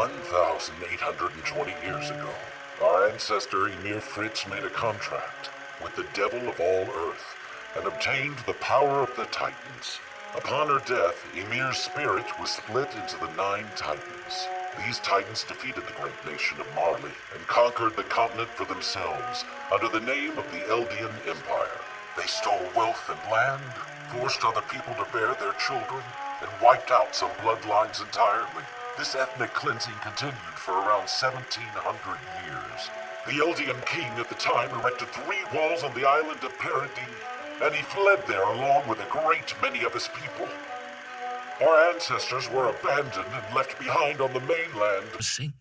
1,820 years ago, our ancestor Ymir Fritz made a contract with the devil of all Earth and obtained the power of the Titans. Upon her death, Ymir's spirit was split into the 9 Titans. These Titans defeated the great nation of Marley and conquered the continent for themselves under the name of the Eldian Empire. They stole wealth and land, forced other people to bear their children, and wiped out some bloodlines entirely. This ethnic cleansing continued for around 1,700 years. The Eldian king at the time erected 3 walls on the island of Paradis, and he fled there along with a great many of his people. Our ancestors were abandoned and left behind on the mainland. See?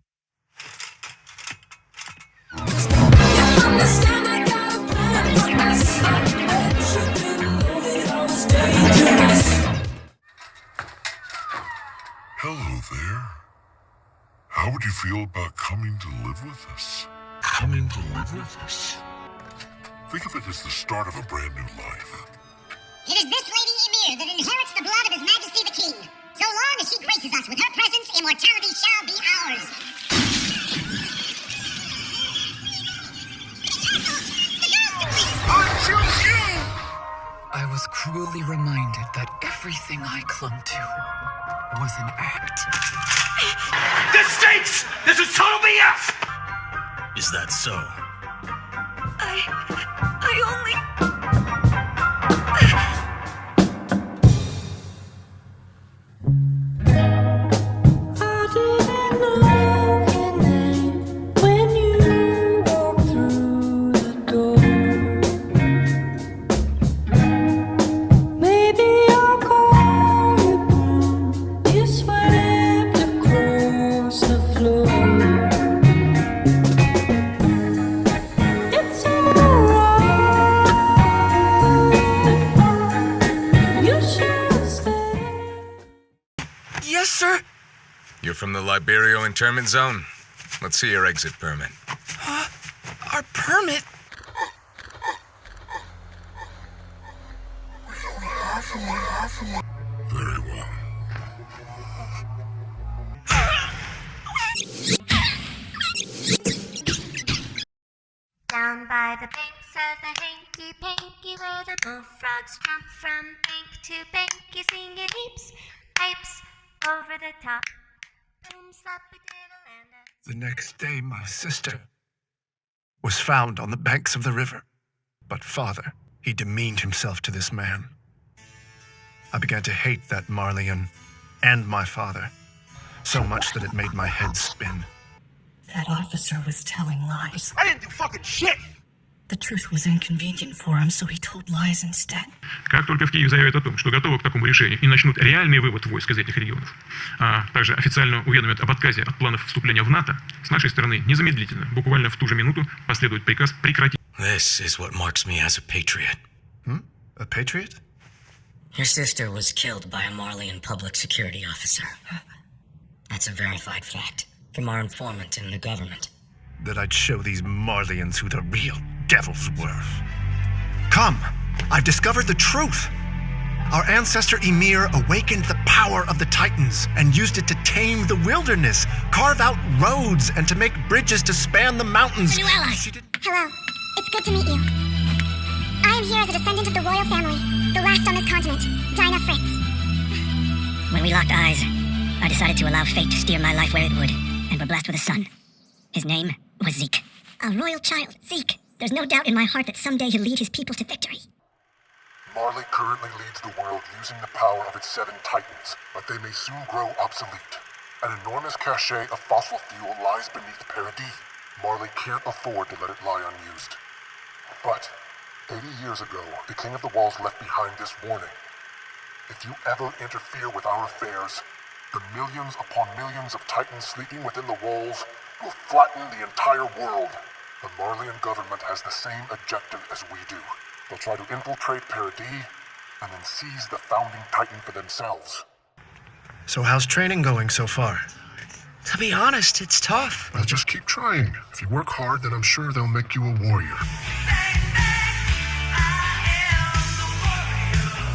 Hello there. How would you feel about coming to live with us? Coming to live with us? Think of it as the start of a brand new life. It is this Lady Ymir that inherits the blood of His Majesty the King. So long as she graces us with her presence, immortality shall be ours. I was cruelly reminded that everything I clung to was an act. This stinks! This is total BS! Is that so? I only... Yes, sir. You're from the Liberio internment zone? Let's see your exit permit. Huh? Our permit? Very well. Down by the banks of the hanky-panky, where the bullfrogs jump from bank to bank, you sing it heaps, pipes, over the top. Boom, slap-a-diddle, and The next day, my sister was found on the banks of the river. But father, he demeaned himself to this man. I began to hate that Marleyan and my father, so much that it made my head spin. That officer was telling lies. I didn't do fucking shit! The truth was inconvenient for him, so he told lies instead. Как только в Киеве заявят о том, что готовы к такому решению и начнут реальный вывод войск из этих регионов, а также официально уведомят об отказе от планов вступления в НАТО, с нашей стороны незамедлительно, буквально в ту же минуту, последует приказ прекратить. This is what marks me as a patriot. A patriot? Your sister was killed by a Marleyan public security officer. That's a verified fact from our informant in the government. That I'd show these Marleyans who the real devils were. Come! I've discovered the truth! Our ancestor Ymir awakened the power of the Titans and used it to tame the wilderness, carve out roads, and to make bridges to span the mountains. New ally. Hello. It's good to meet you. I am here as a descendant of the royal family, the last on this continent, Dinah Fritz. When we locked eyes, I decided to allow fate to steer my life where it would, and we're blessed with a son. His name was Zeke. A royal child, Zeke. There's no doubt in my heart that someday he'll lead his people to victory. Marley currently leads the world using the power of its 7 titans, but they may soon grow obsolete. An enormous cache of fossil fuel lies beneath Paradis. Marley can't afford to let it lie unused. But 80 years ago, the King of the Walls left behind this warning. If you ever interfere with our affairs, the millions upon millions of titans sleeping within the walls will flatten the entire world. The Marleyan government has the same objective as we do. They'll try to infiltrate Paradis and then seize the founding titan for themselves. So how's training going so far? To be honest, it's tough. Well, just keep trying. If you work hard, then I'm sure they'll make you a warrior.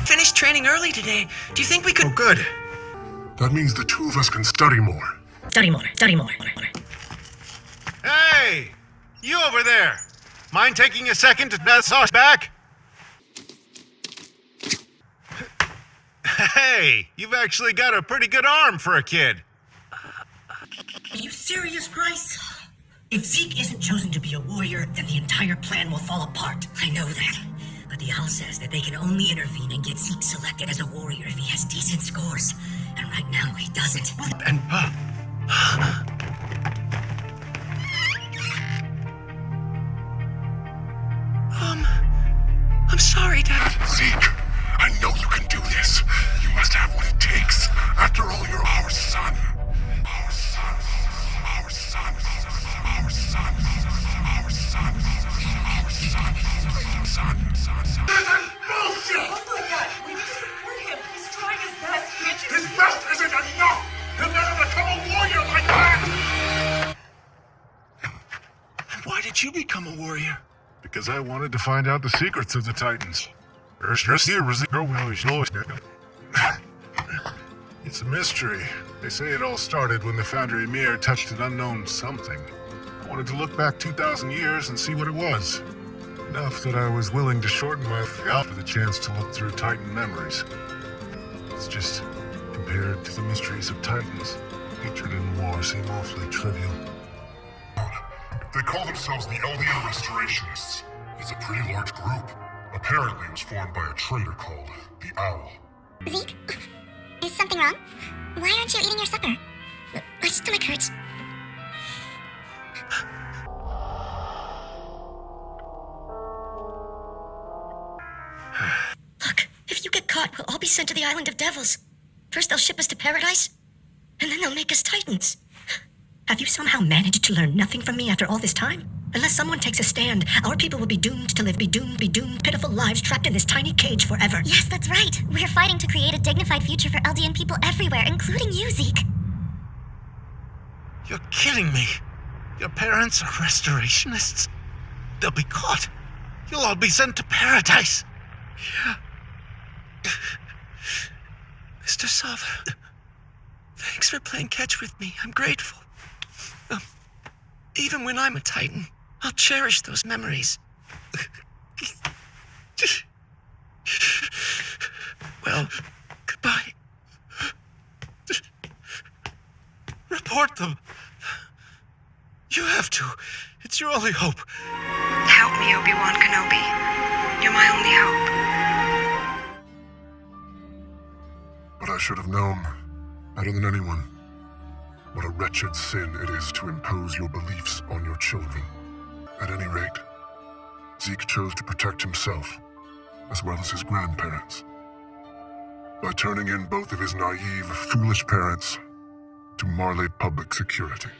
Finished training early today. Do you think we could... Oh, good. That means the 2 of us can study more. Study more. Hey! You over there! Mind taking a second to pass us back? Hey! You've actually got a pretty good arm for a kid. Are you serious, Bryce? If Zeke isn't chosen to be a warrior, then the entire plan will fall apart. I know that. But the owl says that they can only intervene and get Zeke selected as a warrior if he has decent scores. And right now, he doesn't. And, I'm sorry, Dad. Zeke, I know you can do this. You must have what it takes. After all, you're our son. Our son. Our son. Our son. Our son. Our son. This is bullshit! Oh my God, we need to support him. He's trying his best. His best isn't enough! He'll never become a warrior like that! why did you become a warrior? Because I wanted to find out the secrets of the Titans. It's a mystery. They say it all started when the founder Ymir touched an unknown something. I wanted to look back 2,000 years and see what it was. Enough that I was willing to shorten my life for the chance to look through Titan memories. It's just, compared to the mysteries of Titans, hatred and war seem awfully trivial. They call themselves the Restorationists. It's a pretty large group. Apparently it was formed by a traitor called the Owl. Zeke, is something wrong? Why aren't you eating your supper? My stomach hurts. Look, if you get caught, we'll all be sent to the Island of Devils. First they'll ship us to paradise, and then they'll make us Titans. Have you somehow managed to learn nothing from me after all this time? Unless someone takes a stand, our people will be doomed to live, be doomed, pitiful lives trapped in this tiny cage forever. Yes, that's right. We're fighting to create a dignified future for Eldian people everywhere, including you, Zeke. You're kidding me. Your parents are restorationists. They'll be caught. You'll all be sent to paradise. Yeah. Mr. Souther, thanks for playing catch with me. I'm grateful. Even when I'm a Titan, I'll cherish those memories. Well, goodbye. Report them. You have to. It's your only hope. Help me, Obi-Wan Kenobi. You're my only hope. But I should have known, better than anyone, what a wretched sin it is to impose your beliefs on your children. At any rate, Zeke chose to protect himself, as well as his grandparents, by turning in both of his naive, foolish parents to Marley Public Security.